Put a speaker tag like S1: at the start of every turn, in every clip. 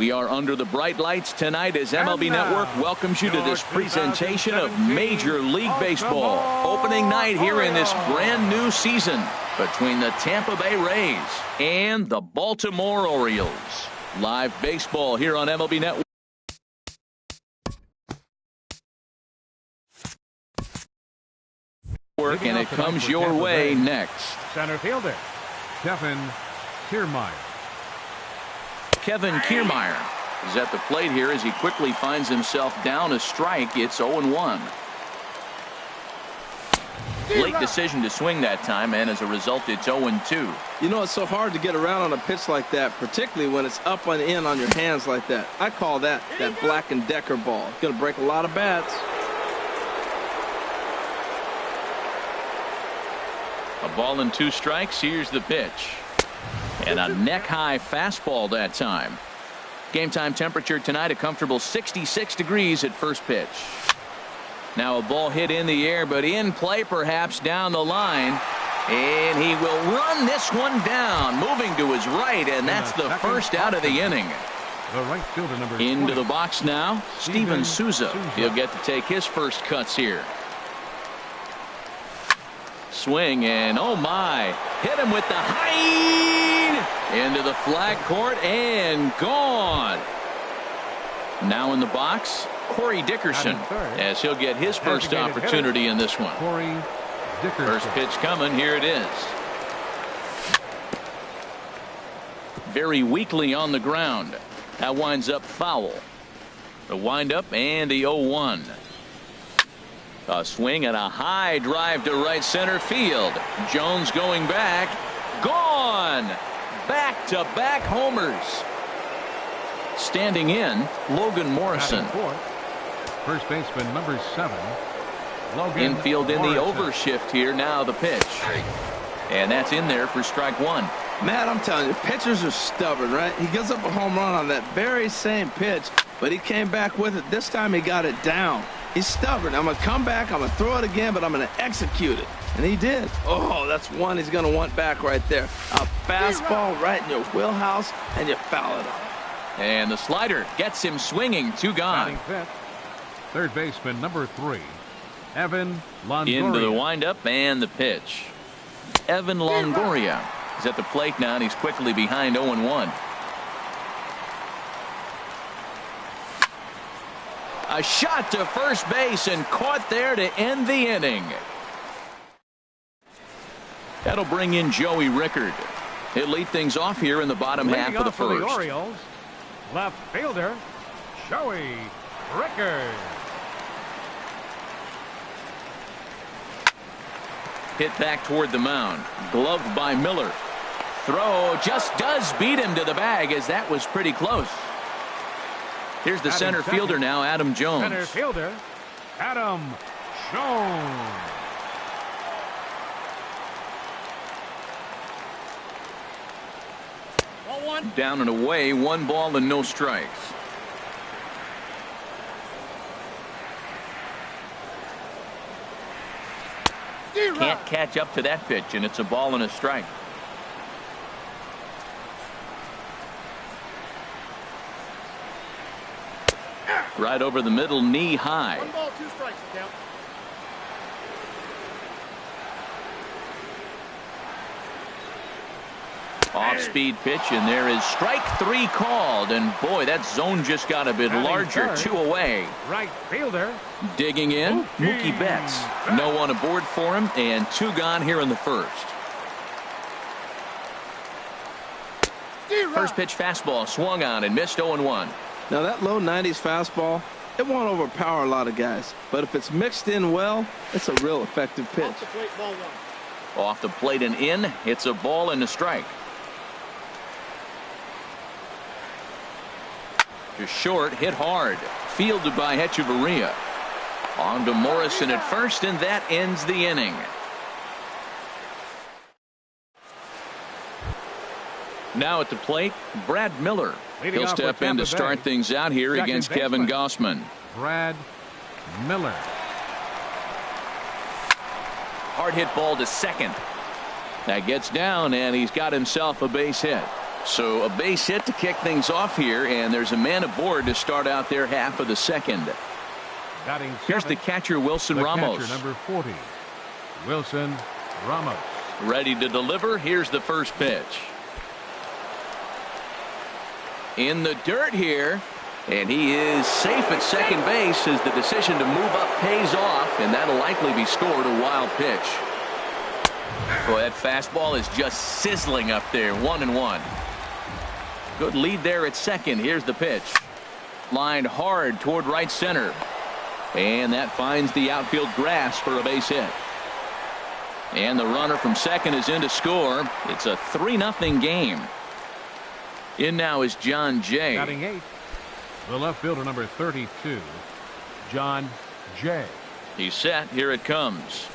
S1: We are under the bright lights tonight as MLB Network welcomes you to this presentation of Major League Baseball. Opening night here in this brand new season between the Tampa Bay Rays and the Baltimore Orioles. Live baseball here on MLB Network. And it comes your way next.
S2: Center fielder, Kevin Kiermaier.
S1: Kevin Kiermaier is at the plate here as he quickly finds himself down a strike. It's 0-1. Late decision to swing that time, and as a result, it's 0-2.
S3: You know, it's so hard to get around on a pitch like that, particularly when it's up and in on your hands like that. I call that Black & Decker ball. It's going to break a lot of bats.
S1: A ball and 2 strikes. Here's the pitch. And a neck-high fastball that time. Game time temperature tonight, a comfortable 66 degrees at first pitch. Now a ball hit in the air, but in play perhaps down the line. And he will run this one down, moving to his right, and that's the first out of the inning.
S2: The right fielder, number 20.
S1: Into the box now, Steven Souza. He'll get to take his first cuts here. Swing, and oh my, hit him with the high into the flag court and gone. Now in the box, Corey Dickerson, as he'll get his first opportunity in this one.
S2: Corey Dickerson.
S1: First pitch coming. Here it is. Very weakly on the ground. That winds up foul. The windup and the 0-1. A swing and a high drive to right center field. Jones going back. Gone. Back-to-back homers. Standing in, Logan Morrison.
S2: First baseman number 7. Logan
S1: Infield in
S2: Morrison.
S1: the overshift here. Now the pitch. And that's in there for strike 1.
S3: Matt, I'm telling you, pitchers are stubborn, right? He gives up a home run on that very same pitch, but he came back with it. This time he got it down. He's stubborn. I'm going to come back. I'm going to throw it again, but I'm going to execute it. And he did. Oh, that's one he's going to want back right there. A fastball right in your wheelhouse, and you foul it off.
S1: And the slider gets him swinging. 2 gone.
S2: Third baseman number 3, Evan Longoria.
S1: Into the windup and the pitch. Evan Longoria is at the plate now, and he's quickly behind 0-1. A shot to first base and caught there to end the inning. That'll bring in Joey Rickard. He'll lead things off here in the bottom half of the first.
S2: The Orioles, left fielder Joey Rickard.
S1: Hit back toward the mound. Gloved by Miller. Throw just does beat him to the bag, as that was pretty close. Here's the center fielder now, Adam Jones.
S2: Center fielder Adam Jones.
S1: Down and away, 1 ball and no strikes. Can't catch up to that pitch, and it's a ball and a strike. Right over the middle, knee high.
S4: 1 ball, 2 strikes, count.
S1: Off-speed pitch, and there is strike 3 called. And boy, that zone just got a bit larger. 2 away.
S2: Right fielder.
S1: Digging in, Mookie Betts. No one aboard for him, and 2 gone here in the first. First pitch fastball swung on and missed 0-1.
S3: Now that low 90s fastball, it won't overpower a lot of guys, but if it's mixed in well, it's a real effective pitch.
S4: Off the plate, ball 1.
S1: Off the plate and in, it's a ball and a strike. To short, hit hard. Fielded by Hechavarria. On to Morrison at first, and that ends the inning. Now at the plate, Brad Miller. He'll step in to start things out here against Kevin Gausman.
S2: Brad Miller.
S1: Hard hit ball to second. That gets down, and he's got himself a base hit. So a base hit to kick things off here, and there's a man aboard to start out their half of the second.
S2: Batting
S1: Here's the
S2: seventh,
S1: catcher, Wilson
S2: the
S1: Ramos.
S2: catcher, number 40, Wilson Ramos.
S1: Ready to deliver. Here's the first pitch. In the dirt here, and he is safe at second base as the decision to move up pays off, and that'll likely be scored. A wild pitch. Boy, that fastball is just sizzling up there. 1-1. Good lead there at second. Here's the pitch. Lined hard toward right center. And that finds the outfield grass for a base hit. And the runner from second is in to score. It's a 3-0 game. In now is John Jay.
S2: Batting eighth, the left fielder, number 32, John Jay.
S1: He's set. Here it comes.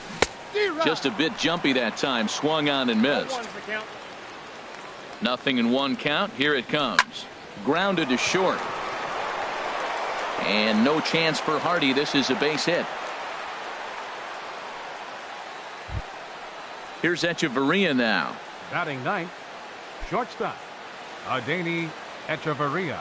S1: Just a bit jumpy that time. Swung on and missed. 0-1 count. Here it comes. Grounded to short. And no chance for Hardy. This is a base hit. Here's Echeverria now.
S2: Batting ninth, shortstop, Adeiny Echeverria.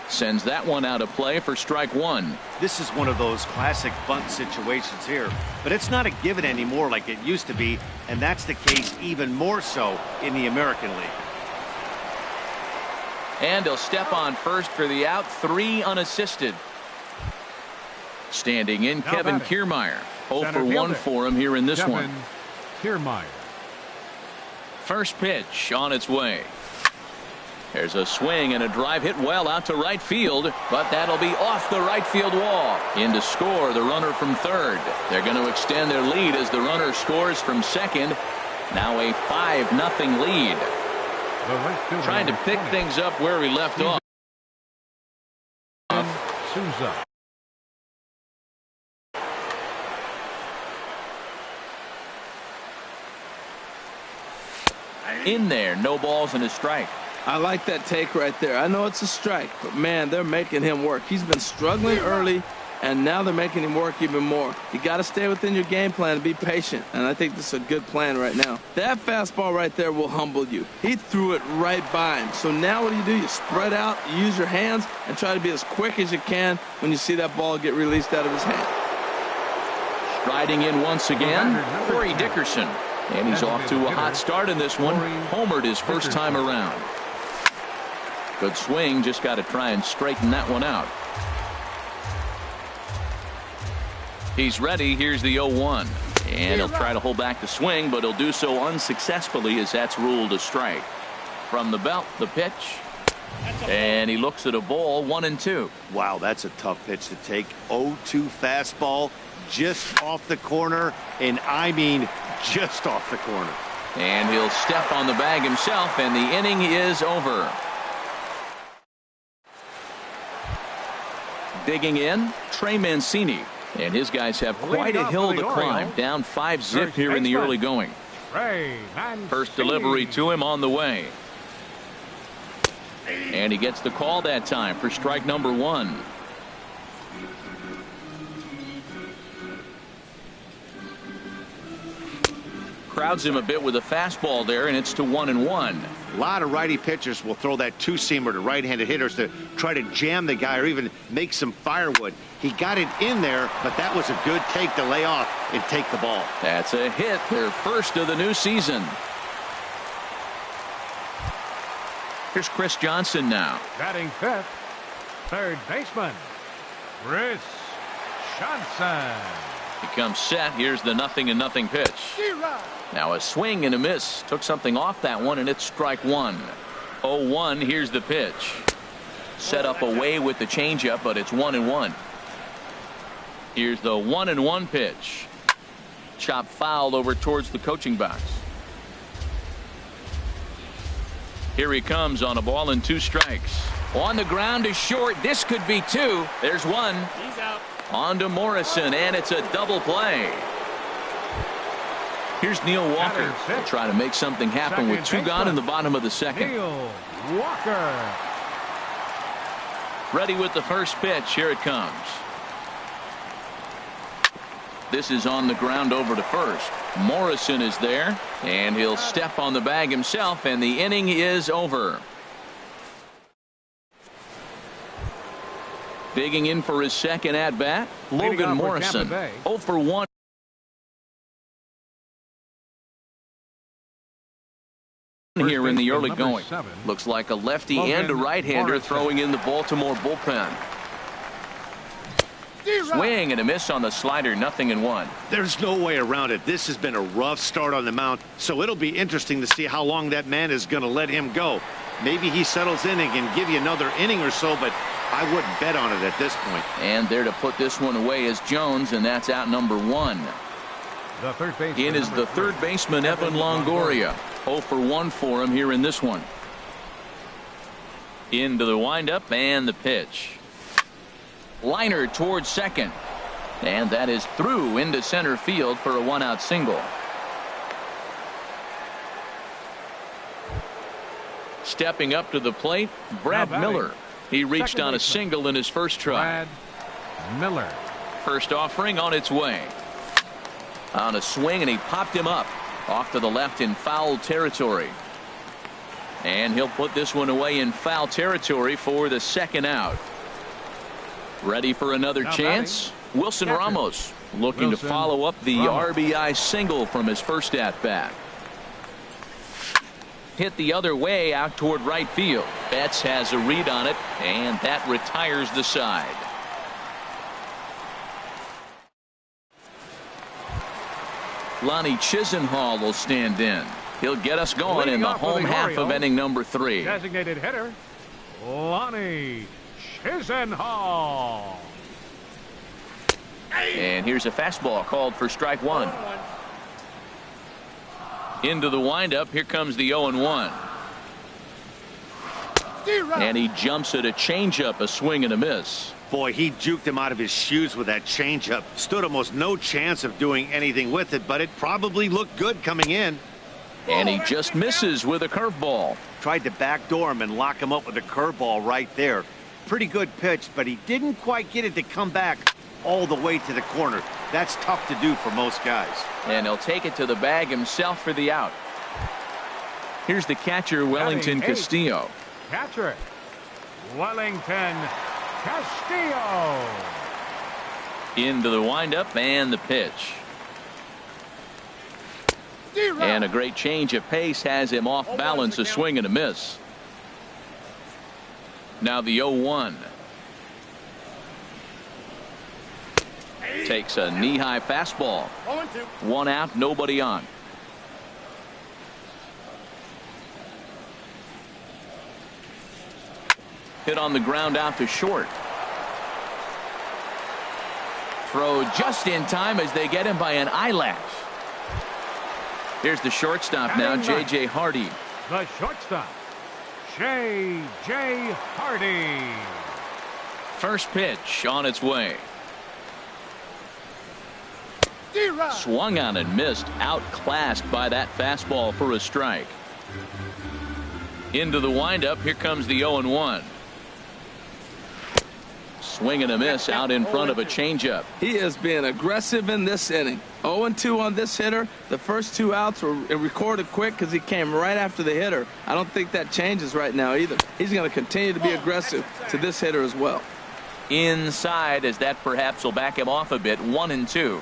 S1: Sends that one out of play for strike one.
S5: This is one of those classic bunt situations here, but it's not a given anymore like it used to be, and that's the case even more so in the American League.
S1: And he'll step on first for the out. 3 unassisted. Standing in,
S2: Now
S1: Kevin
S2: batting.
S1: Kiermaier. 0
S2: Center
S1: for 1
S2: fielder,
S1: for him here in this
S2: Kevin
S1: one.
S2: Kiermaier.
S1: First pitch on its way. There's a swing and a drive hit well out to right field, but that'll be off the right field wall. In to score the runner from third. They're going to extend their lead as the runner scores from second. Now a 5-0 lead.
S2: The right fielder,
S1: Trying to
S2: number
S1: pick
S2: 20,
S1: things up where we left off.
S2: Souza.
S1: In there, no balls and a strike.
S3: I like that take right there. I know it's a strike, but man, they're making him work. He's been struggling early, and now they're making him work even more. You got to stay within your game plan and be patient, and I think this is a good plan right now. That fastball right there will humble you. He threw it right by him. So now what do? You spread out, you use your hands, and try to be as quick as you can when you see that ball get released out of his hand.
S1: Striding in once again, Corey Dickerson. And he's off to a hot start in this one. Homered his first time around. Good swing. Just got to try and straighten that one out. He's ready. Here's the 0-1. And he'll try to hold back the swing, but he'll do so unsuccessfully as that's ruled a strike. From the belt, the pitch. And he looks at a ball, 1-2.
S5: Wow, that's a tough pitch to take. 0-2 fastball just off the corner, and I mean just off the corner.
S1: And he'll step on the bag himself, and the inning is over. Digging in, Trey Mancini. And his guys have quite a hill to climb. Down 5-0 here in the early going. First delivery to him on the way. And he gets the call that time for strike number 1. Crowds him a bit with a fastball there, and it's to 1-1.
S5: A lot of righty pitchers will throw that two-seamer to right-handed hitters to try to jam the guy or even make some firewood. He got it in there, but that was a good take to lay off and take the ball.
S1: That's a hit, their first of the new season. Here's Chris Johnson now.
S2: Batting fifth, third baseman, Chris Johnson.
S1: He comes set. Here's the 0-0 pitch. Now a swing and a miss. Took something off that one, and it's strike 1. 0-1. Here's the pitch. Set up away with the changeup, but it's 1-1. Here's the 1-1 pitch. Chop fouled over towards the coaching box. Here he comes on a ball and 2 strikes. On the ground is short. This could be 2. There's 1.
S4: He's out.
S1: On to Morrison, and it's a double play. Here's Neil Walker. He'll try to make something happen with 2 gone in the bottom of the second.
S2: Neil Walker.
S1: Ready with the first pitch. Here it comes. This is on the ground over to first. Morrison is there, and he'll step on the bag himself, and the inning is over. Digging in for his second at-bat, Logan Morrison. 0 for 1. Here in the early going. Looks like a lefty and a right-hander throwing in the Baltimore bullpen. Swing and a miss on the slider, 0-1.
S5: There's no way around it. This has been a rough start on the mound, so it'll be interesting to see how long that man is going to let him go. Maybe he settles in and can give you another inning or so, but I wouldn't bet on it at this point.
S1: And there to put this one away is Jones, and that's out number 1. In is the third baseman, Evan Longoria. 0 for 1 for him here in this one. Into the windup and the pitch. Liner towards second. And that is through into center field for a 1-out single. Stepping up to the plate, Brad Miller. He reached on a single in his first try.
S2: Brad Miller.
S1: First offering on its way. On a swing, and he popped him up off to the left in foul territory. And he'll put this one away in foul territory for the second out. Ready for another chance? Wilson Ramos looking to follow up the RBI single from his first at-bat. Hit the other way out toward right field. Betts has a read on it, and that retires the side. Lonnie Chisenhall will stand in. He'll get us going in the home half of inning number 3.
S2: Designated hitter, Lonnie Chisenhall.
S1: And here's a fastball called for strike 1. Into the windup. Here comes the 0-1. And he jumps at a changeup, a swing and a miss.
S5: Boy, he juked him out of his shoes with that changeup. Stood almost no chance of doing anything with it, but it probably looked good coming in.
S1: And he just misses with a curveball.
S5: Tried to backdoor him and lock him up with a curveball right there. Pretty good pitch, but he didn't quite get it to come back all the way to the corner. That's tough to do for most guys.
S1: And he'll take it to the bag himself for the out. Here's the catcher, Wellington Castillo.
S2: Catcher, Wellington Castillo.
S1: Into the windup and the pitch. And a great change of pace has him off balance, a swing and a miss. Now the 0-1. Takes a knee-high fastball. 1 out, nobody on. Hit on the ground out to short. Throw just in time as they get him by an eyelash. Here's the shortstop now, J.J. Hardy.
S2: The shortstop, J.J. Hardy.
S1: First pitch on its way. Swung on and missed, outclassed by that fastball for a strike. Into the windup. Here comes the 0-1. Swing and a miss out in front of a changeup.
S3: He is being aggressive in this inning. 0-2 on this hitter. The first 2 outs were recorded quick because he came right after the hitter. I don't think that changes right now either. He's going to continue to be aggressive to this hitter as well.
S1: Inside, as that perhaps will back him off a bit. 1-2.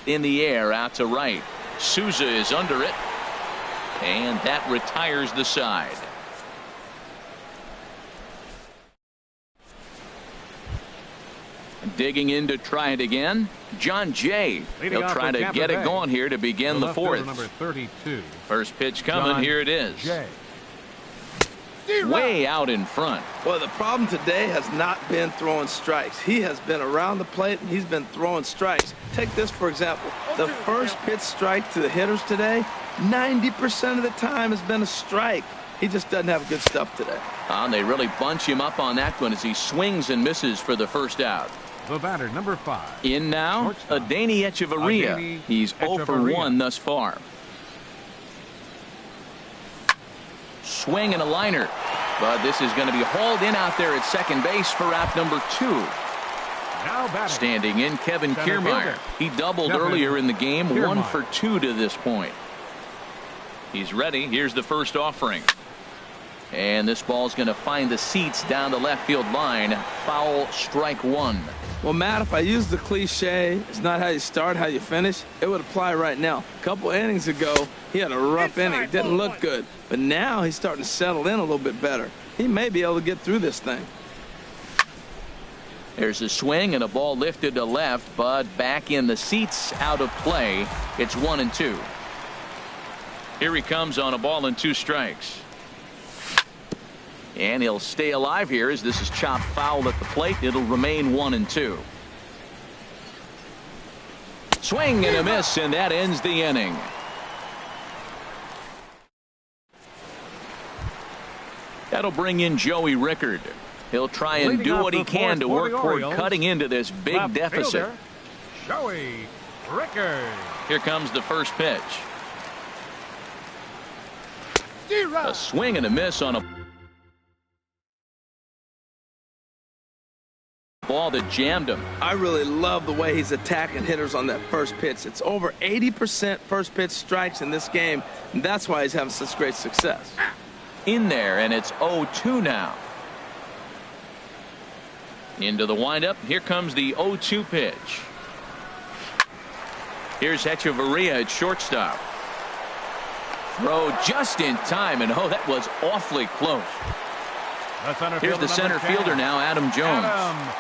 S1: In the air out to right. Souza is under it, and that retires the side. Digging in to try it again, John Jay. He'll try to get it going here to begin the 4th.
S2: Number 32.
S1: First pitch coming. Here it is. Way out in front.
S3: Well, the problem today has not been throwing strikes. He has been around the plate, and he's been throwing strikes. Take this, for example. The first pitch strike to the hitters today, 90% of the time has been a strike. He just doesn't have good stuff today.
S1: They really bunch him up on that one as he swings and misses for the first out.
S2: The batter, number 5.
S1: In now, Adeiny Echeverria. He's 0 for 1 thus far. Swing and a liner. But this is going to be hauled in out there at second base for out number 2.
S2: Now batting.
S1: Standing in, Kevin
S2: Center
S1: Kiermaier.
S2: fielder.
S1: He doubled
S2: Kevin
S1: earlier in the game,
S2: Kiermaier.
S1: 1 for 2 to this point. He's ready. Here's the first offering. And this ball's going to find the seats down the left field line. Foul, strike 1.
S3: Well, Matt, if I use the cliche, it's not how you start, how you finish, it would apply right now. A couple innings ago, he had a rough inning. Didn't look good. But now he's starting to settle in a little bit better. He may be able to get through this thing.
S1: There's a swing and a ball lifted to left, but back in the seats, out of play. It's 1-2. Here he comes on a ball and 2 strikes. And he'll stay alive here as this is chopped foul at the plate. It'll remain 1-2. Swing and a miss, and that ends the inning. That'll bring in Joey Rickard. He'll try and
S2: Leading
S1: do
S2: off
S1: what he
S2: the
S1: can to
S2: fourth
S1: work
S2: for the
S1: toward
S2: Orioles,
S1: cutting into this big
S2: left
S1: deficit.
S2: fielder, Joey Rickard.
S1: Here comes the first pitch. A swing and a miss on a ball that jammed him.
S3: I really love the way he's attacking hitters on that first pitch. It's over 80% first pitch strikes in this game, and that's why he's having such great success.
S1: In there, and it's 0-2 now. Into the windup. Here comes the 0-2 pitch. Here's Hechavarria at shortstop. Throw just in time, and oh, that was awfully close. Here's the center fielder now, Adam Jones.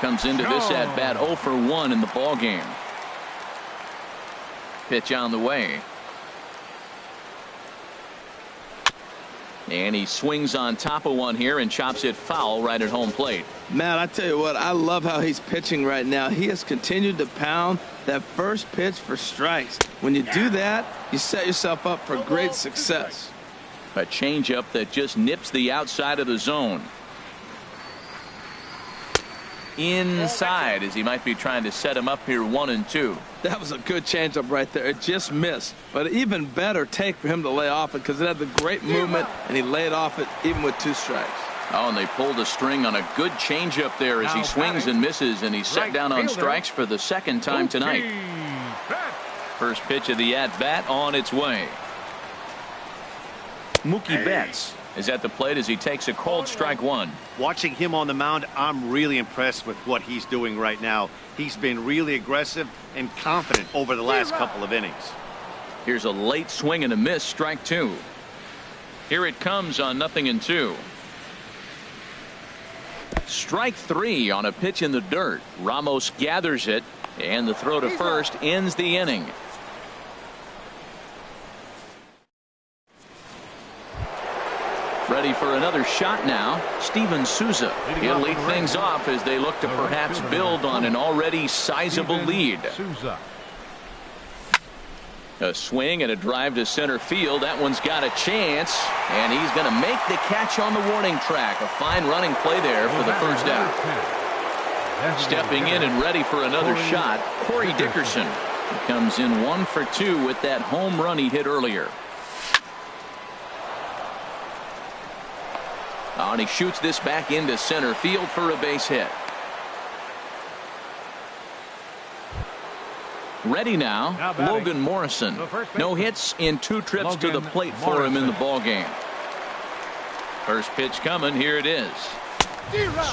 S1: Comes into this at bat 0 for 1 in the ball game. Pitch on the way. And he swings on top of one here and chops it foul right at home plate.
S3: Matt, I tell you what, I love how he's pitching right now. He has continued to pound that first pitch for strikes. When you do that, you set yourself up for great success.
S1: A changeup that just nips the outside of the zone. Inside, as he might be trying to set him up here 1-2.
S3: That was a good changeup right there. It just missed. But even better take for him to lay off it because it had the great movement, and he laid off it even with 2 strikes.
S1: Oh, and they pulled a string on a good changeup there as he swings and misses, and he's set down on strikes for the second time tonight. First pitch of the at-bat on its way. Mookie Betts is at the plate as he takes a called strike 1.
S5: Watching him on the mound, I'm really impressed with what he's doing right now. He's been really aggressive and confident over the last couple of innings.
S1: Here's a late swing and a miss, strike 2. Here it comes on 0-2. Strike 3 on a pitch in the dirt. Ramos gathers it, and the throw to first ends the inning. Ready for another shot now, Steven Souza. He'll lead things off as they look to perhaps build on an already sizable lead. A swing and a drive to center field. That one's got a chance, and he's going to make the catch on the warning track. A fine running play there for the first out. Stepping in and ready for another shot, Corey Dickerson. He comes in 1 for 2 with that home run he hit earlier. And he shoots this back into center field for a base hit. Ready now, Logan Morrison. No hits in 2 trips to the plate for him in the ball game. First pitch coming. Here it is.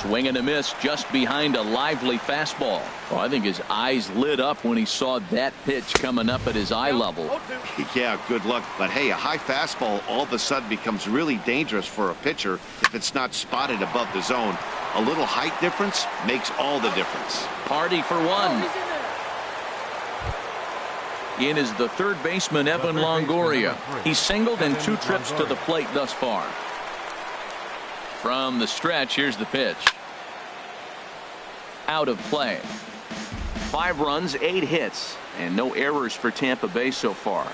S1: Swing and a miss just behind a lively fastball. Well, I think his eyes lit up when he saw that pitch coming up at his eye level.
S5: Yeah, good luck. But hey, a high fastball all of a sudden becomes really dangerous for a pitcher if it's not spotted above the zone. A little height difference makes all the difference.
S1: Party for one. In is the third baseman, Evan Longoria. He's singled in 2 trips to the plate thus far. From the stretch, here's the pitch. Out of play. 5 runs, 8 hits, and no errors for Tampa Bay so far.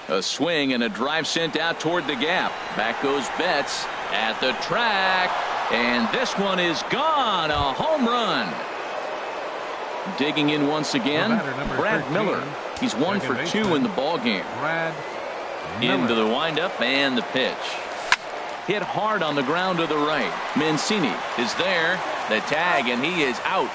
S1: A swing and a drive sent out toward the gap. Back goes Betts at the track, and this one is gone. A home run. Digging in once again, Brad Miller. He's 1 for 2 in the ball game. Into the windup and the pitch. Hit hard on the ground to the right. Mancini is there. The tag, and he is out.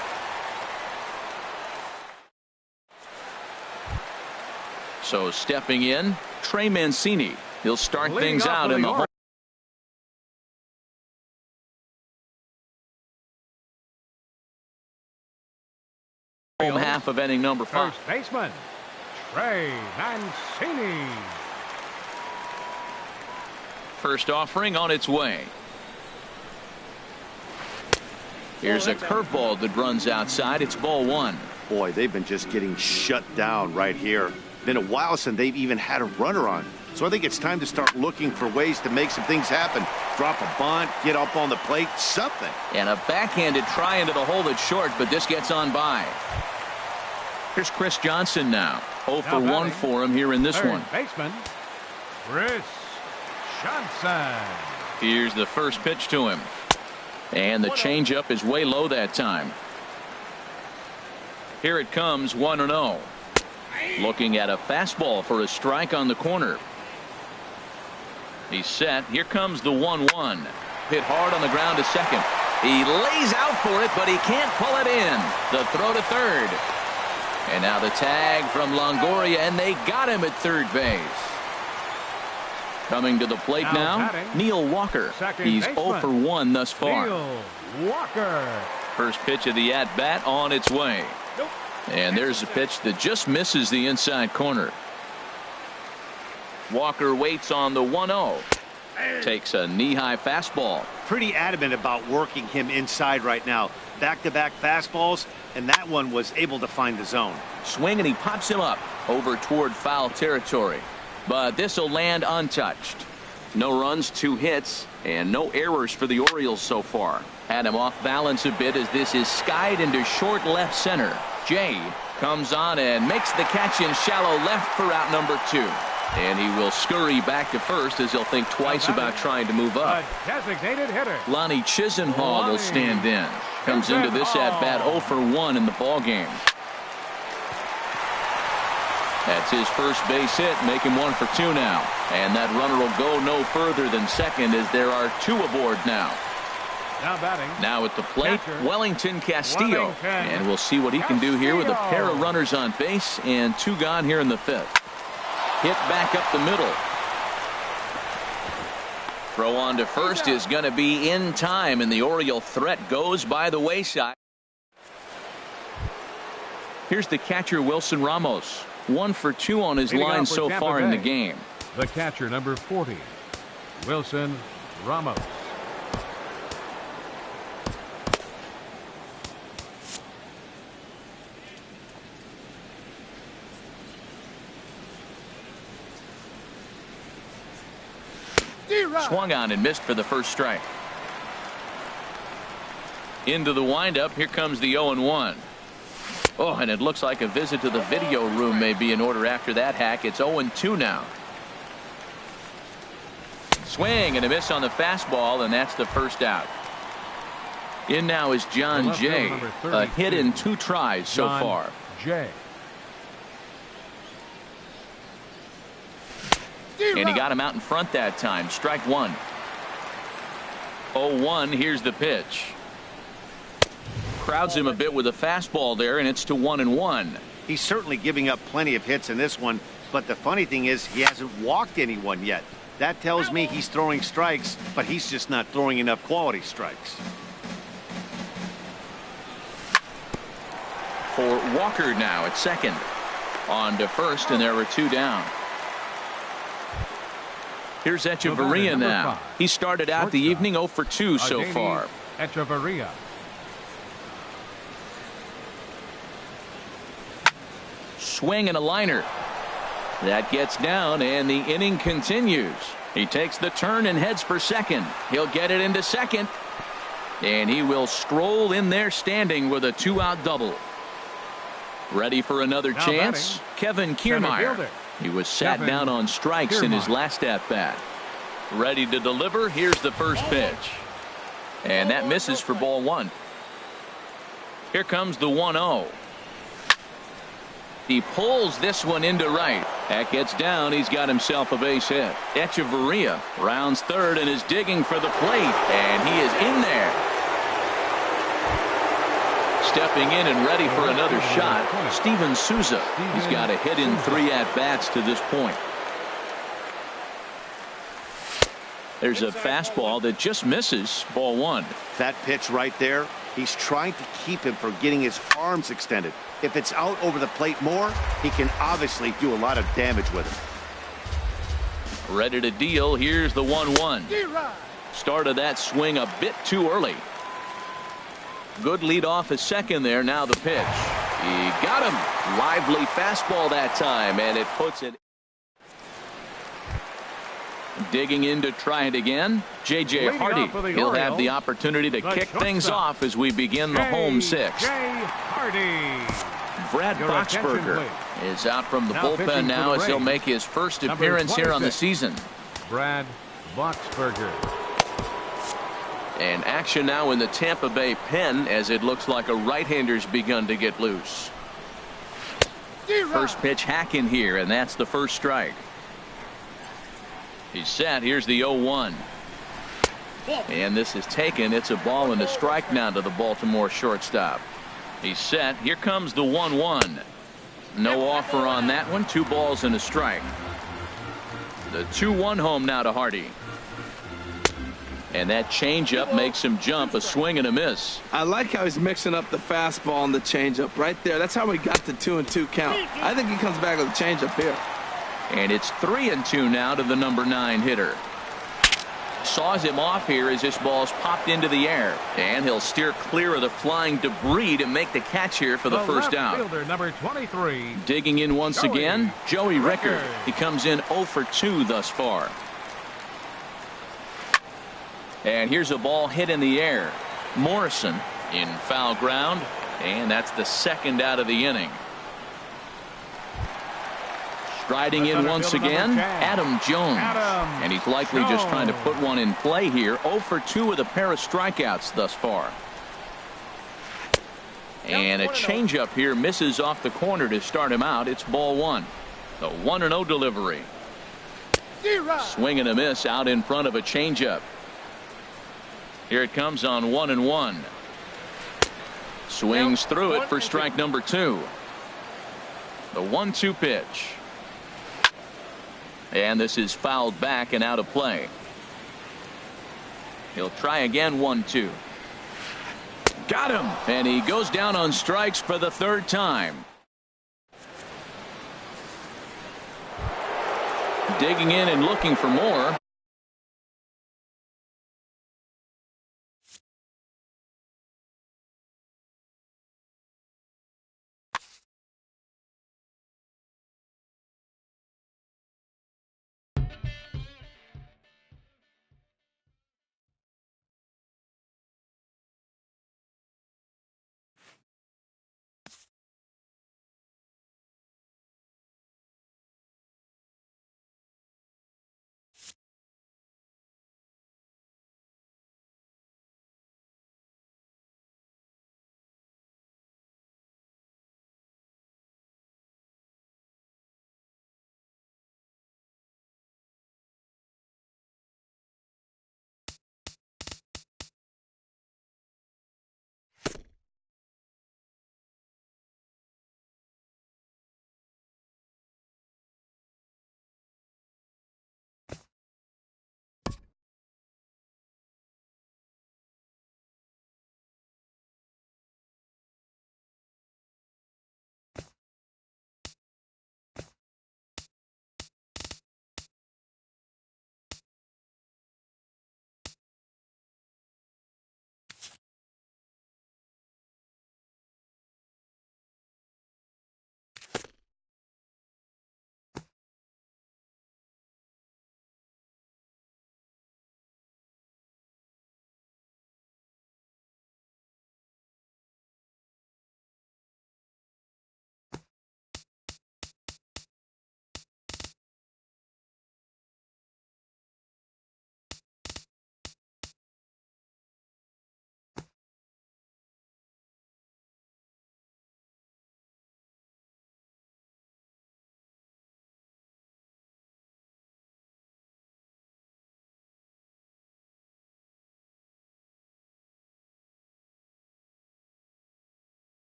S1: So stepping in, Trey Mancini. He'll start things out in the home half of inning number 5.
S2: First baseman, Trey Mancini.
S1: First offering on its way. Here's a curveball that runs outside. It's ball 1.
S5: Boy, they've been just getting shut down right here. Been a while since they've even had a runner on. So I think it's time to start looking for ways to make some things happen. Drop a bunt, get up on the plate, something.
S1: And a backhanded try into the hole that's short, but this gets on by. Here's Chris Johnson now. 0 for 1 for him here in this one.
S2: Baseman, Chris Johnson.
S1: Here's the first pitch to him. And the changeup is way low that time. Here it comes, 1-0. Looking at a fastball for a strike on the corner. He's set. Here comes the 1-1. Hit hard on the ground to second. He lays out for it, but he can't pull it in. The throw to third. And now the tag from Longoria, and they got him at third base. Coming to the plate now, Neil Walker. He's 0 for 1 thus far.
S2: Neil Walker.
S1: First pitch of the at-bat on its way. And there's a pitch that just misses the inside corner. Walker waits on the 1-0. Takes a knee-high fastball.
S5: Pretty adamant about working him inside right now. Back-to-back fastballs, and that one was able to find the zone.
S1: Swing, and he pops him up over toward foul territory. But this will land untouched. No runs, 2 hits, and no errors for the Orioles so far. Had him off balance a bit as this is skied into short left center. Jay comes on and makes the catch in shallow left for out number 2. And he will scurry back to first as he'll think twice about trying to move up.
S2: A designated hitter.
S1: Lonnie Chisenhall will stand in. Comes into this at-bat 0 for 1 in the ballgame. That's his first base hit, make him 1 for 2 now. And that runner will go no further than second as there are 2 aboard now.
S2: Now batting.
S1: Now at the plate,
S2: catcher,
S1: Wellington Castillo. And we'll see what he can do here with a pair of runners on base and 2 gone here in the 5th. Hit back up the middle. Throw on to first is going to be in time, and the Oriole threat goes by the wayside. Here's the catcher, Wilson Ramos. 1 for 2 on his line so far in the game.
S2: The catcher, number 40, Wilson Ramos.
S1: Swung on and missed for the first strike. Into the windup. Here comes the 0-1. Oh, and it looks like a visit to the video room may be in order after that hack. It's 0-2 now. Swing and a miss on the fastball, and that's the first out. In now is John Jay. A hit in 2 tries so far.
S2: Jay.
S1: And he got him out in front that time. Strike 1. 0-1. Here's the pitch. Crowds him a bit with a fastball there, and it's to 1-1.
S5: He's certainly giving up plenty of hits in this one, but the funny thing is he hasn't walked anyone yet. That tells me he's throwing strikes, but he's just not throwing enough quality strikes.
S1: For Walker now at second. On to first, and there were 2 down. Here's Echeverria now. He started out the evening 0 for 2 so far.
S2: Echeverria.
S1: Swing and a liner. That gets down, and the inning continues. He takes the turn and heads for second. He'll get it into second. And he will stroll in there standing with a 2-out double. Ready for another chance? Kevin Kiermaier. He was sat down on strikes in his last at-bat. Ready to deliver. Here's the first pitch. And that misses for ball 1. Here comes the 1-0. He pulls this one into right. That gets down. He's got himself a base hit. Echeverria rounds third and is digging for the plate. And he is in there. stepping in and ready for another shot, Steven Souza. He's got a hit in 3 at-bats to this point. There's a fastball that just misses, ball 1.
S5: That pitch right there, he's trying to keep him from getting his arms extended. If it's out over the plate more, he can obviously do a lot of damage with it.
S1: Ready to deal. Here's the 1-1. Started that swing a bit too early. Good lead off his second there. Now the pitch. He got him. Lively fastball that time, and it puts it. Digging in to try it again, J.J. Hardy. He'll have the opportunity to kick things off as we begin the home 6th. Brad Boxberger is out from the bullpen now as he'll make his first appearance here on the season.
S2: Brad Boxberger.
S1: And action now in the Tampa Bay pen as it looks like a right-hander's begun to get loose. First pitch hacking here, and that's the first strike. He's set. Here's the 0-1. And this is taken. It's a ball and a strike now to the Baltimore shortstop. He's set. Here comes the 1-1. No offer on that one. 2 balls and a strike. The 2-1 home now to Hardy. And that changeup makes him jump. A swing and a miss.
S3: I like how he's mixing up the fastball and the changeup right there. That's how we got the 2-2 count. I think he comes back with a changeup here.
S1: And it's 3-2 now to the number 9 hitter. Saws him off here as this ball's popped into the air. And he'll steer clear of the flying debris to make the catch here for the first out.
S2: Fielder, number 23.
S1: Digging in once again, Joey Rickard. He comes in 0 for 2 thus far. And here's a ball hit in the air. Morrison in foul ground, and that's the second out of the inning. Striding in once again, Adam Jones. And he's likely just trying to put one in play here. 0 for 2 with a pair of strikeouts thus far. And a changeup here misses off the corner to start him out. It's ball 1. The 1-0 delivery. Swing and a miss out in front of a changeup. Here it comes on 1-1. Swings through it for strike number 2. The 1-2 pitch. And this is fouled back and out of play. He'll try again. 1-2. Got him. And he goes down on strikes for the 3rd time. Digging in and looking for more.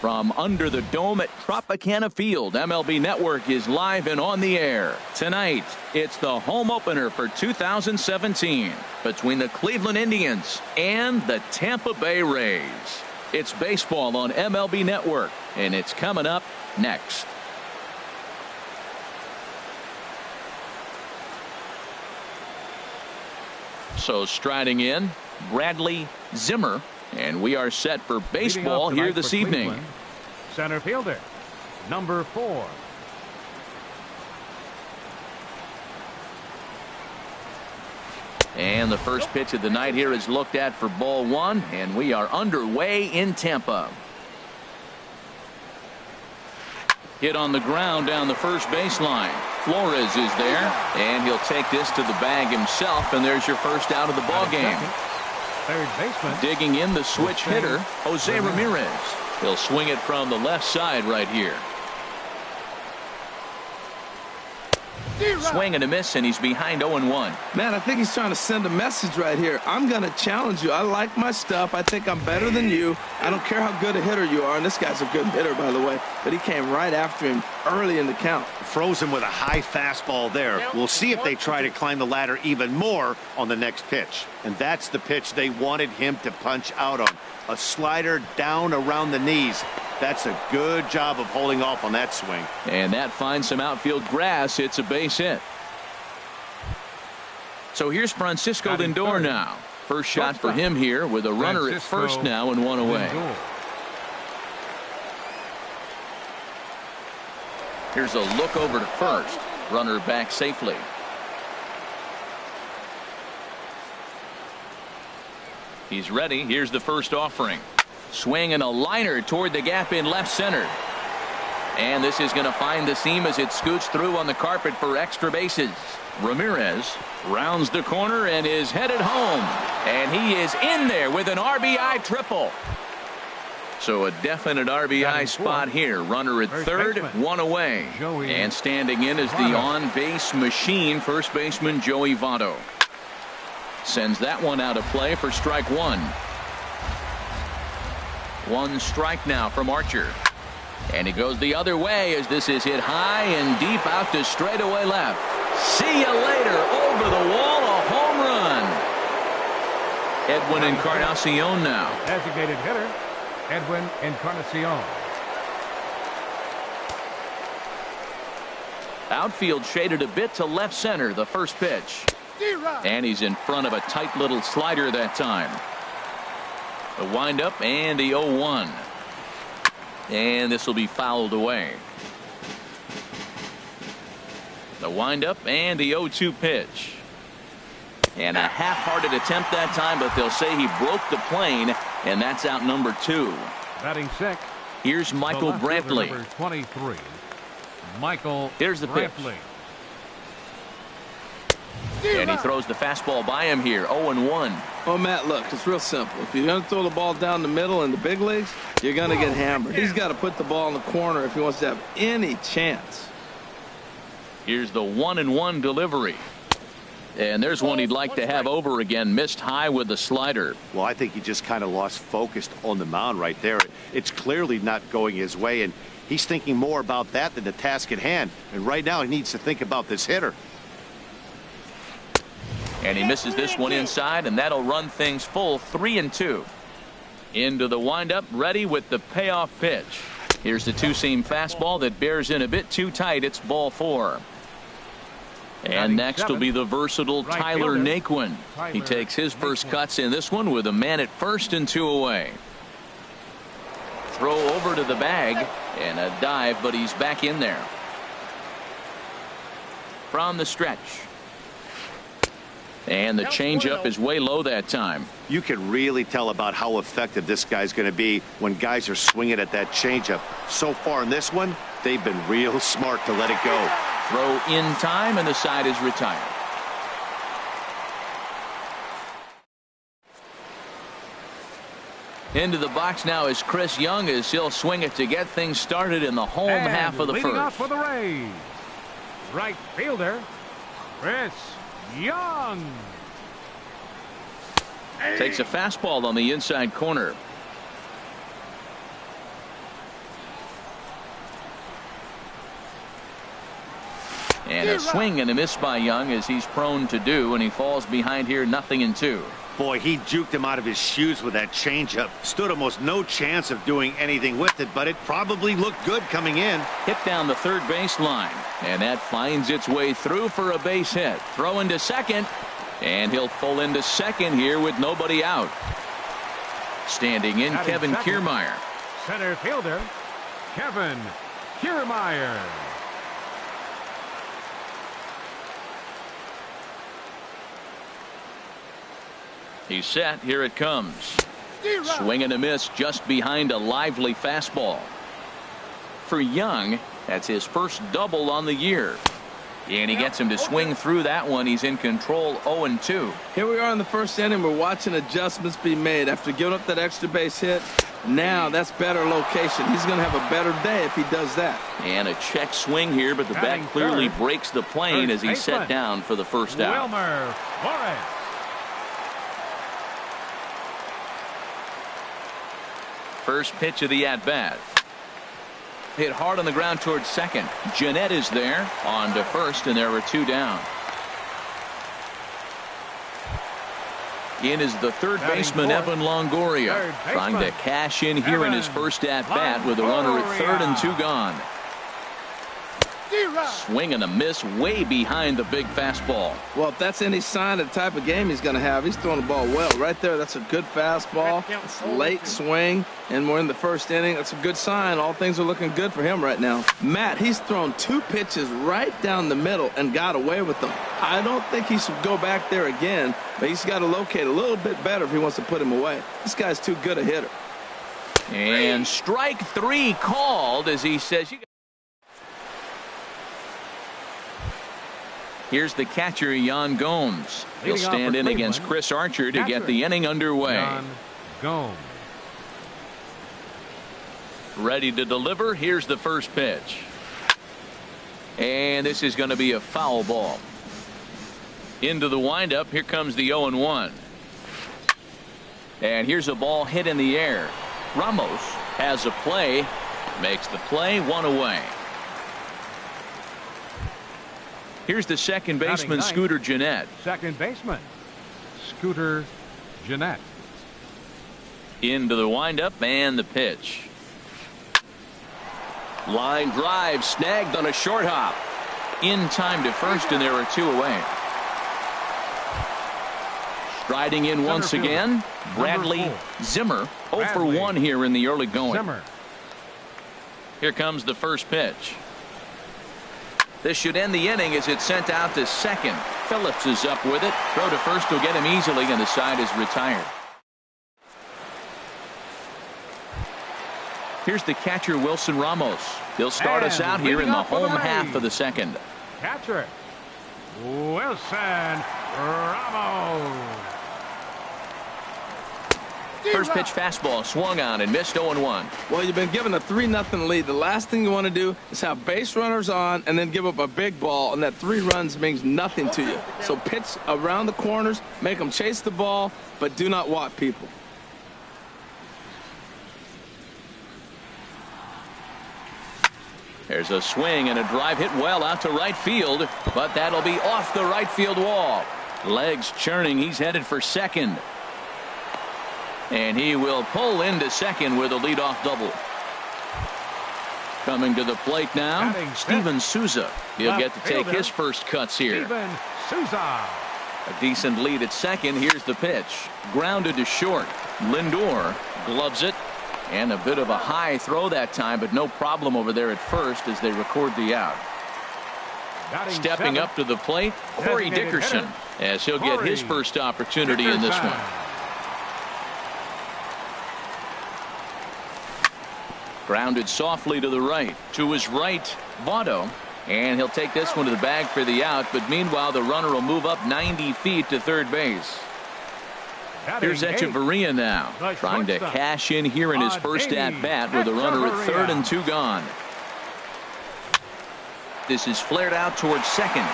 S1: From under the dome at Tropicana Field, MLB Network is live and on the air. Tonight, it's the home opener for 2017 between the Cleveland Indians and the Tampa Bay Rays. It's baseball on MLB Network, and it's coming up next. So striding in, Bradley Zimmer. And we are set for baseball here this evening.
S2: Center fielder, number 4.
S1: And the first pitch of the night here is looked at for ball 1, and we are underway in Tampa. Hit on the ground down the first baseline. Flores is there, and he'll take this to the bag himself, and there's your first out of the ball game.
S2: Third baseman.
S1: Digging in the switch hitter, Jose Ramirez. He'll swing it from the left side right here. Swing and a miss, and he's behind 0-1.
S3: Man, I think he's trying to send a message right here. I'm going to challenge you. I like my stuff. I think I'm better than you. I don't care how good a hitter you are. And this guy's a good hitter, by the way. But he came right after him early in the count.
S5: Froze him with a high fastball there. We'll see if they try to climb the ladder even more on the next pitch. And that's the pitch they wanted him to punch out on. A slider down around the knees. That's a good job of holding off on that swing.
S1: And that finds some outfield grass. It's a base hit. So here's Francisco Lindor now. First shot for him here with a runner at first now and 1 away. Here's a look over to first. Runner back safely. He's ready. Here's the first offering. Swing and a liner toward the gap in left center. And this is going to find the seam as it scoots through on the carpet for extra bases. Ramirez rounds the corner and is headed home. And he is in there with an RBI triple. So a definite RBI spot here. Runner at third, 1 away. And standing in is the on-base machine, first baseman Joey Votto. Sends that one out of play for strike 1. 1 strike now from Archer. And he goes the other way as this is hit high and deep out to straightaway left. See you later. Over the wall, a home run. Edwin Encarnacion now.
S2: Designated hitter, Edwin Encarnacion.
S1: Outfield shaded a bit to left center, the first pitch. And he's in front of a tight little slider that time. The windup and the 0-1. And this will be fouled away. The windup and the 0-2 pitch. And a half-hearted attempt that time, but they'll say he broke the plane, and that's out number 2.
S2: Batting sixth.
S1: Here's Michael Brantley.
S2: Number 23. Michael
S1: Here's the pitch.
S2: Brantley.
S1: And he throws the fastball by him here. 0-1.
S3: Well, Matt, look, it's real simple. If you're going to throw the ball down the middle in the big leagues, you're going to get hammered. He's got to put the ball in the corner if he wants to have any chance.
S1: Here's the 1-1 delivery. And there's one he'd like to have over again. Missed high with the slider.
S5: Well, I think he just kind of lost focus on the mound right there. It's clearly not going his way, and he's thinking more about that than the task at hand. And right now he needs to think about this hitter.
S1: And he misses this one inside, and that'll run things full 3-2. Into the windup, ready with the payoff pitch. Here's the two-seam fastball that bears in a bit too tight. It's ball 4. And next will be the versatile Tyler Naquin. He takes his first cuts in this one with a man at first and 2 away. Throw over to the bag and a dive, but he's back in there. From the stretch. And the changeup is way low that time.
S5: You can really tell about how effective this guy's going to be when guys are swinging at that changeup. So far in this one, they've been real smart to let it go.
S1: Throw in time, and the side is retired. Into the box now is Chris Young as he'll swing it to get things started in the home half of the
S2: leading
S1: first.
S2: off for the Rays, right fielder Chris Young.
S1: Takes a fastball on the inside corner. a swing and a miss by Young, as he's prone to do, and he falls behind here 0-2.
S5: Boy, he juked him out of his shoes with that changeup. Stood almost no chance of doing anything with it, but it probably looked good coming in.
S1: Hit down the third base line, and that finds its way through for a base hit. Throw into second, and he'll pull into second here with nobody out. Standing in, Kevin Kiermaier.
S2: Center fielder, Kevin Kiermaier.
S1: He's set. Here it comes. Swing and a miss just behind a lively fastball. For Young, that's his first double on the year. And he gets him to swing through that one. He's in control, 0-2.
S3: Here we are in the first inning. We're watching adjustments be made after giving up that extra base hit. Now that's better location. He's going to have a better day if he does that.
S1: And a check swing here, but the bat clearly breaks the plane as he's set down for the first out.
S2: Wilmer Flores.
S1: First pitch of the at-bat. Hit hard on the ground towards second. Jeanette is there. On to first, and there are 2 down. In is the third baseman, Evan Longoria, trying to cash in here in his first at-bat with a runner at third and 2 gone. Swing and a miss way behind the big fastball.
S3: Well, if that's any sign of the type of game he's going to have, he's throwing the ball well. Right there, that's a good fastball. Late swing, and we're in the first inning. That's a good sign. All things are looking good for him right now. Matt, he's thrown 2 pitches right down the middle and got away with them. I don't think he should go back there again, but he's got to locate a little bit better if he wants to put him away. This guy's too good a hitter.
S1: And strike 3 called, as he says, here's the catcher, Yan Gomes. He'll stand in against Chris Archer to get the inning underway.
S2: Yan Gomes.
S1: Ready to deliver. Here's the first pitch. And this is going to be a foul ball. Into the windup. Here comes the 0-1. And here's a ball hit in the air. Ramos has a play. Makes the play, 1 away. Here's the second baseman, Scooter Gennett.
S2: Second baseman, Scooter Gennett.
S1: Into the windup and the pitch. Line drive snagged on a short hop. In time to first, and there are 2 away. Striding in once again, Bradley Zimmer. 0 for 1 here in the early going.
S2: Zimmer.
S1: Here comes the first pitch. This should end the inning as it's sent out to second. Phillips is up with it. Throw to first will get him easily, and the side is retired. Here's the catcher, Wilson Ramos. He'll start us out here in the home half of the second.
S2: Catcher, Wilson Ramos.
S1: First pitch fastball swung on and missed, 0-1.
S3: Well, you've been given a 3-0 lead. The last thing you want to do is have base runners on and then give up a big ball, and that 3 runs means nothing to you. So pitch around the corners, make them chase the ball, but do not walk people.
S1: There's a swing and a drive hit well out to right field, but that'll be off the right field wall. Legs churning. He's headed for second. And he will pull into second with a leadoff double. Coming to the plate now, Steven Souza. He'll get to take his first cuts here.
S2: Steven Souza.
S1: A decent lead at second. Here's the pitch. Grounded to short. Lindor gloves it. And a bit of a high throw that time, but no problem over there at first as they record the out. Stepping up to the plate, Corey Dickerson, as he'll get his first opportunity in this one. Grounded softly to the right. To his right, Votto. And he'll take this one to the bag for the out. But meanwhile, the runner will move up 90 feet to third base. Here's Echeverria now, trying to cash in here in his first at-bat with a runner at third and 2 gone. This is flared out towards second.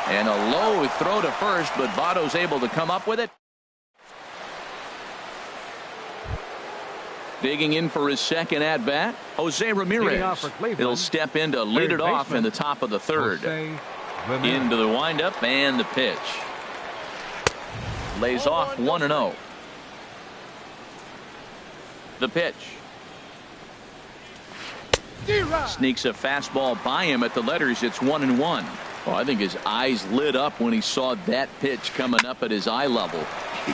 S1: And a low throw to first, but Votto's able to come up with it. Digging in for his second at-bat, Jose Ramirez. He'll step in to lead it off in the top of the third. Into the windup and the pitch. Lays off 1-0. The pitch. Sneaks a fastball by him at the letters. It's 1-1. Well, I think his eyes lit up when he saw that pitch coming up at his eye level.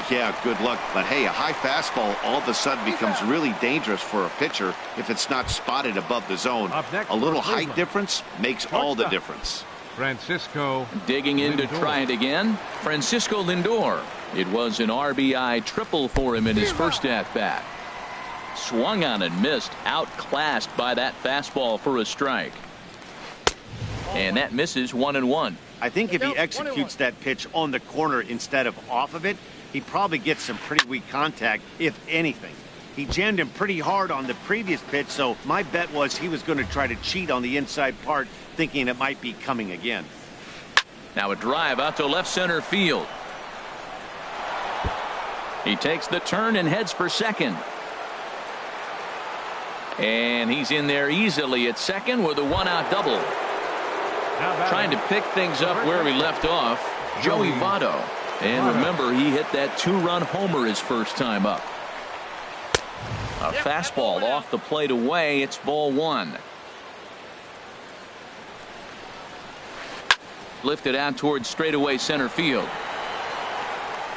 S5: Yeah, good luck. But hey, a high fastball all of a sudden becomes really dangerous for a pitcher if it's not spotted above the zone. A little height difference makes all the difference.
S2: Francisco
S1: digging in
S2: Lindor.
S1: To try it again. Francisco Lindor. It was an RBI triple for him in his first at-bat. Swung on and missed, outclassed by that fastball for a strike. And that misses 1-1.
S5: I think if he executes that pitch on the corner instead of off of it, he probably gets some pretty weak contact, if anything. He jammed him pretty hard on the previous pitch, so my bet was he was going to try to cheat on the inside part, thinking it might be coming again.
S1: Now a drive out to left center field. He takes the turn and heads for second. And he's in there easily at second with a one-out double. Trying to pick things up where we left off, Joey Votto. And remember, he hit that two-run homer his first time up. A fastball off the plate away. It's ball one. Lifted out towards straightaway center field.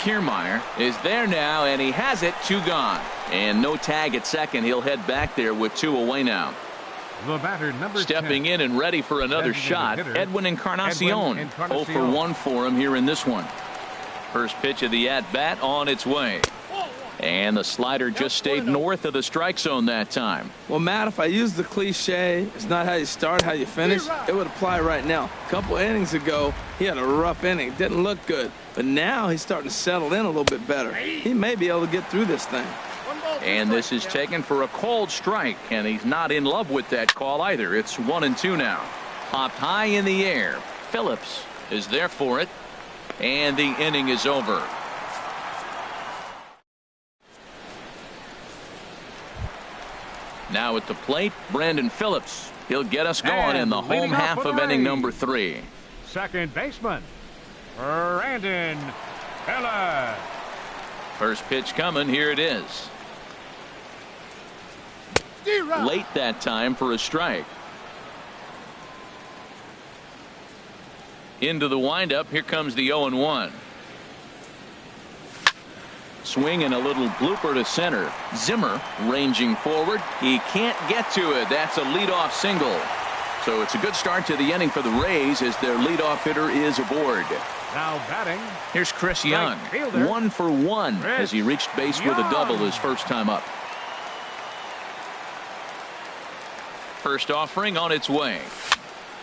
S1: Kiermaier is there now, and he has it. Two gone. And no tag at second. He'll head back there with two away now.
S2: The batter, number
S1: Stepping
S2: 10.
S1: In and ready for another shot,
S2: hitter,
S1: Edwin Encarnacion. 0 for 1 for him here in this one. First pitch of the at-bat on its way. And the slider just stayed north of the strike zone that time.
S3: Well, Matt, if I use the cliche, it's not how you start, how you finish, it would apply right now. A couple innings ago, he had a rough inning. Didn't look good. But now he's starting to settle in a little bit better. He may be able to get through this thing.
S1: And this is taken for a called strike, and he's not in love with that call either. It's 1-2 now. Popped high in the air. Phillips is there for it, and the inning is over. Now at the plate, Brandon Phillips. He'll get us going in the home half of inning number 3.
S2: Second baseman, Brandon Phillips.
S1: First pitch coming. Here it is. Late that time for a strike. Into the windup. Here comes the 0-1. Swing and a little blooper to center. Zimmer ranging forward. He can't get to it. That's a leadoff single. So it's a good start to the inning for the Rays as their leadoff hitter is aboard.
S2: Now batting.
S1: Here's Chris Young. 1 for 1 as he reached base with a double his first time up. First offering on its way.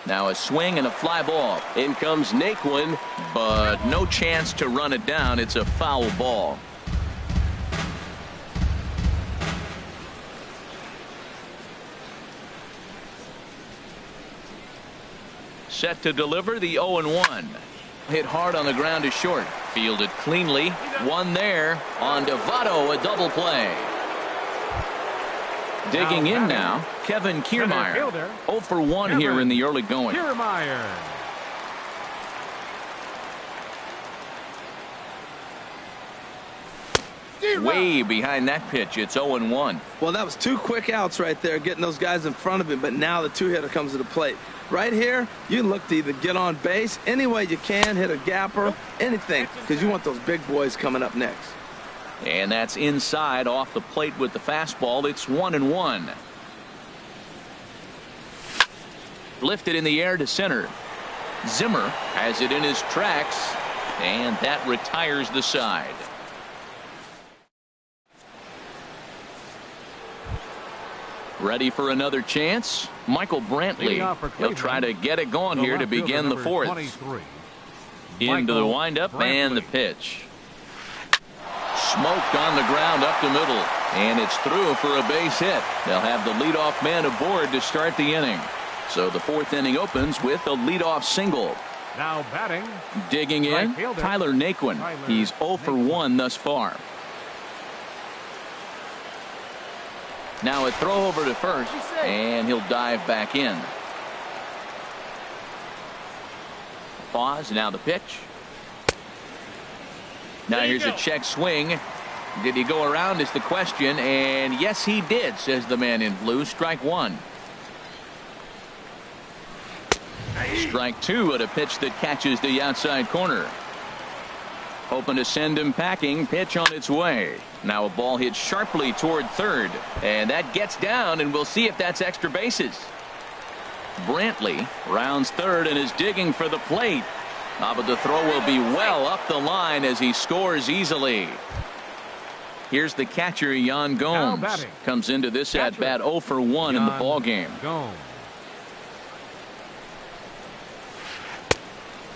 S1: Now a swing and a fly ball. In comes Naquin, but no chance to run it down. It's a foul ball. Set to deliver the 0-1. Hit hard on the ground to short. Fielded cleanly. One there. On to Votto, a double play. Digging in now, Kevin Kiermaier. 0 for 1 here in the early going.
S2: Kiermaier.
S1: Way behind that pitch. It's 0-1.
S3: Well, that was 2 quick outs right there, getting those guys in front of him, but now the 2-hitter comes to the plate. Right here, you look to either get on base any way you can, hit a gapper, anything, because you want those big boys coming up next.
S1: And that's inside off the plate with the fastball. It's 1-1. Lifted in the air to center. Zimmer has it in his tracks, and that retires the side. Ready for another chance? Michael Brantley. He'll try to get it going here to begin the 4th. Into the windup and the pitch. Smoked on the ground up the middle, and it's through for a base hit. They'll have the leadoff man aboard to start the inning. So the 4th inning opens with a leadoff single.
S2: Now batting.
S1: Digging in, Tyler Naquin. He's 0 for 1 thus far. Now a throw over to first, and he'll dive back in. Pause. Now the pitch. Now here's a check swing. Did he go around is the question, and yes he did, says the man in blue. Strike one. Strike two at a pitch that catches the outside corner. Hoping to send him packing. Pitch on its way. Now a ball hit sharply toward third, and that gets down, and we'll see if that's extra bases. Brantley rounds third and is digging for the plate. But the throw will be well up the line as he scores easily. Here's the catcher, Yan Gomes. Comes into this at bat 0 for 1 in the ball game.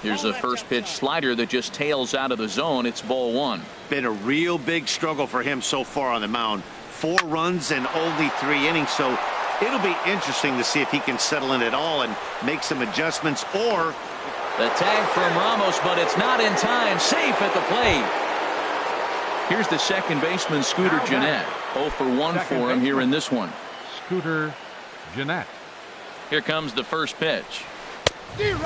S1: Here's the first pitch slider that just tails out of the zone. It's ball one.
S5: Been a real big struggle for him so far on the mound. 4 runs and only 3 innings. So it'll be interesting to see if he can settle in at all and make some adjustments. Or
S1: the tag from Ramos, but it's not in time. Safe at the plate. Here's the second baseman, Scooter Gennett. 0 for 1 for him here in this one.
S2: Scooter Gennett.
S1: Here comes the first pitch.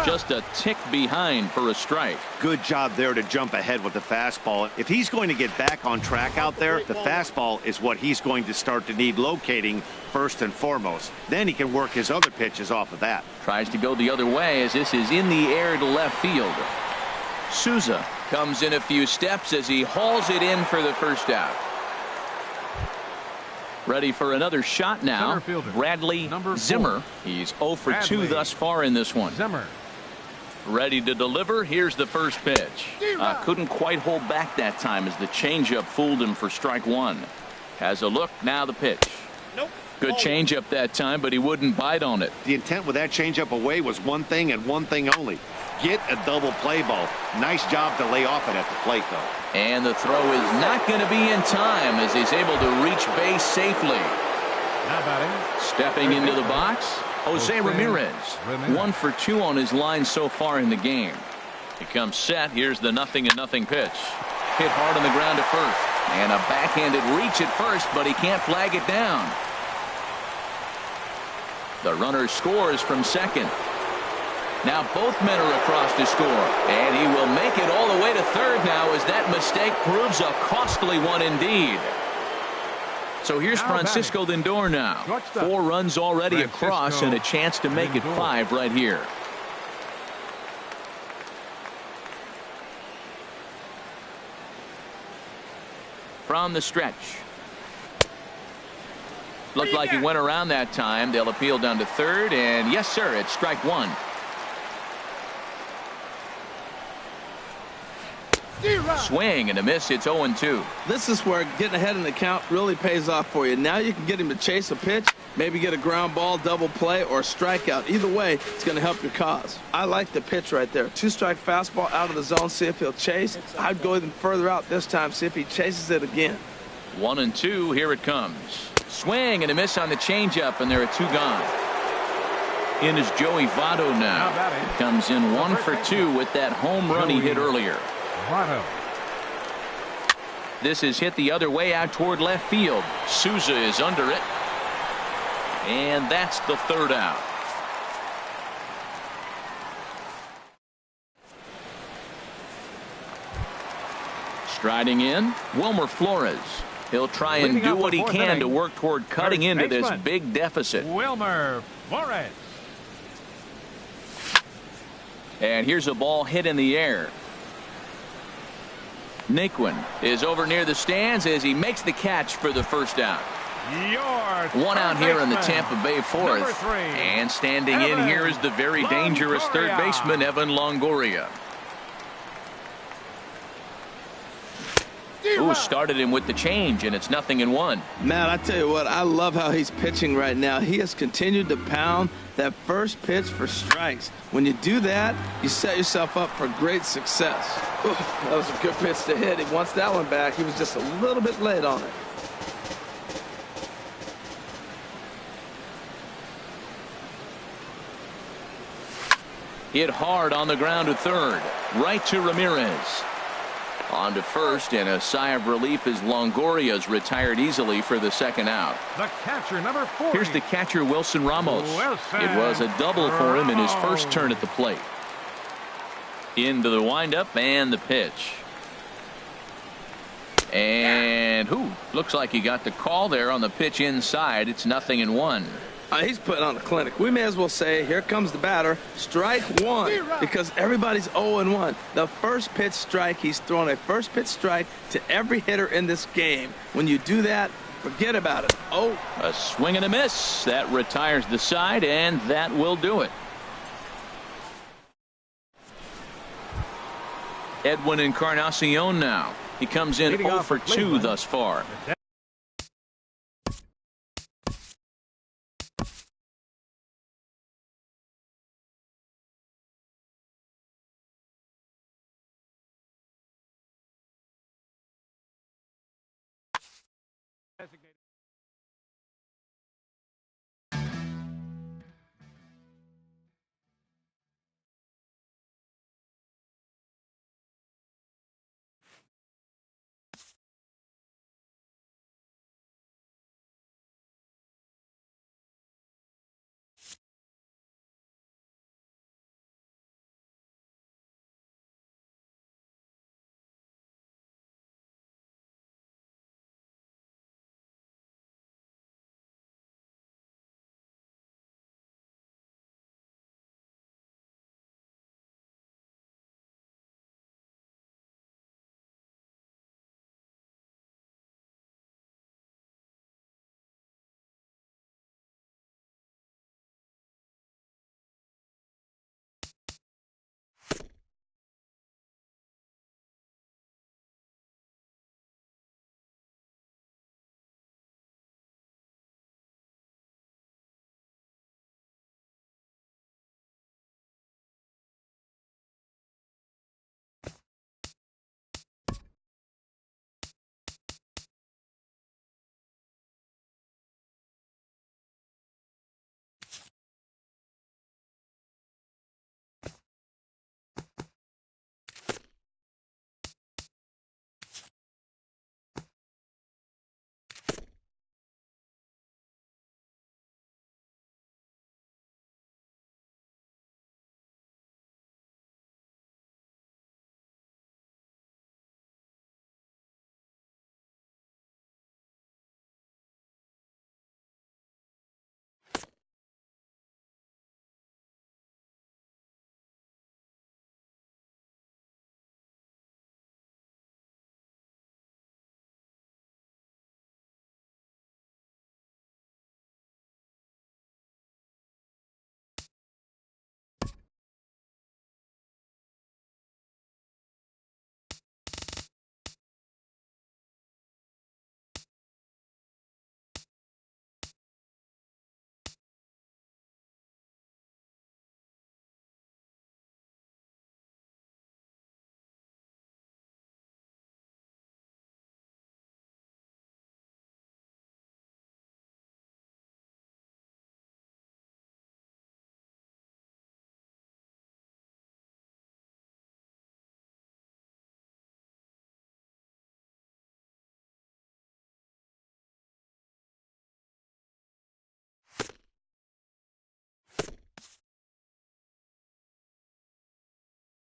S1: Just a tick behind for a strike.
S5: Good job there to jump ahead with the fastball. If he's going to get back on track out there, the fastball is what he's going to start to need locating first and foremost. Then he can work his other pitches off of that.
S1: Tries to go the other way as this is in the air to left field. Souza comes in a few steps as he hauls it in for the first out. Ready for another shot now. Bradley Zimmer. He's 0 for 2 thus far in this one.
S2: Zimmer.
S1: Ready to deliver. Here's the first pitch. Couldn't quite hold back that time as the changeup fooled him for strike one. Has a look. Now the pitch. Good changeup that time, but he wouldn't bite on it.
S5: The intent with that changeup away was one thing and one thing only. Get a double play ball. Nice job to lay off it at the plate, though.
S1: And the throw is not going to be in time as he's able to reach base safely. Stepping into the box, Jose Ramirez. 1 for 2 on his line so far in the game. He comes set. Here's the 0-0 pitch. Hit hard on the ground to first. And a backhanded reach at first, but he can't flag it down. The runner scores from second. Now both men are across to score, and he will make it all the way to third now as that mistake proves a costly one indeed. So here's Francisco Lindor now. 4 runs already across and a chance to make it 5 right here. From the stretch. Looked like he went around that time. They'll appeal down to third, and yes sir, it's strike one. Swing and a miss. It's 0-2.
S3: This is where getting ahead in the count really pays off for you. Now you can get him to chase a pitch, maybe get a ground ball, double play, or a strikeout. Either way, it's going to help your cause. I like the pitch right there. 2-strike fastball out of the zone. See if he'll chase. I'd go even further out this time. See if he chases it again.
S1: 1-2. Here it comes. Swing and a miss on the changeup, and there are 2 gone. In is Joey Votto now. He comes in 1 for 2 with that home run he hit earlier. This is hit the other way out toward left field. Souza is under it. And that's the third out. Striding in, Wilmer Flores. He'll try and do what he can to work toward cutting into this big deficit.
S2: Wilmer Flores.
S1: And here's a ball hit in the air. Naquin is over near the stands as he makes the catch for the first out. One out here in the Tampa Bay fourth. And standing in here is the very dangerous third baseman, Evan Longoria. Who started him with the change, and it's 0-1.
S3: Man, I tell you what, I love how he's pitching right now. He has continued to pound that first pitch for strikes. When you do that, you set yourself up for great success. Oof, that was a good pitch to hit. He wants that one back. He was just a little bit late on it. Hit hard on the ground to third. Right to Ramirez.
S1: On to first, and a sigh of relief as Longoria's retired easily for the second out.
S2: The catcher, number 40.
S1: Here's the catcher, Wilson Ramos.
S2: Wilson
S1: It was a double for him in his first turn at the plate. Into the windup and the pitch. And looks like he got the call there on the pitch inside. It's 0-1.
S3: He's putting on a clinic. We may as well say, here comes the batter. Strike one, because everybody's 0-1. The first pitch strike, he's thrown a first pitch strike to every hitter in this game. When you do that, forget about it.
S1: A swing and a miss. That retires the side, and that will do it. Edwin Encarnacion now. He comes in 0 for 2 thus far.
S2: Designated.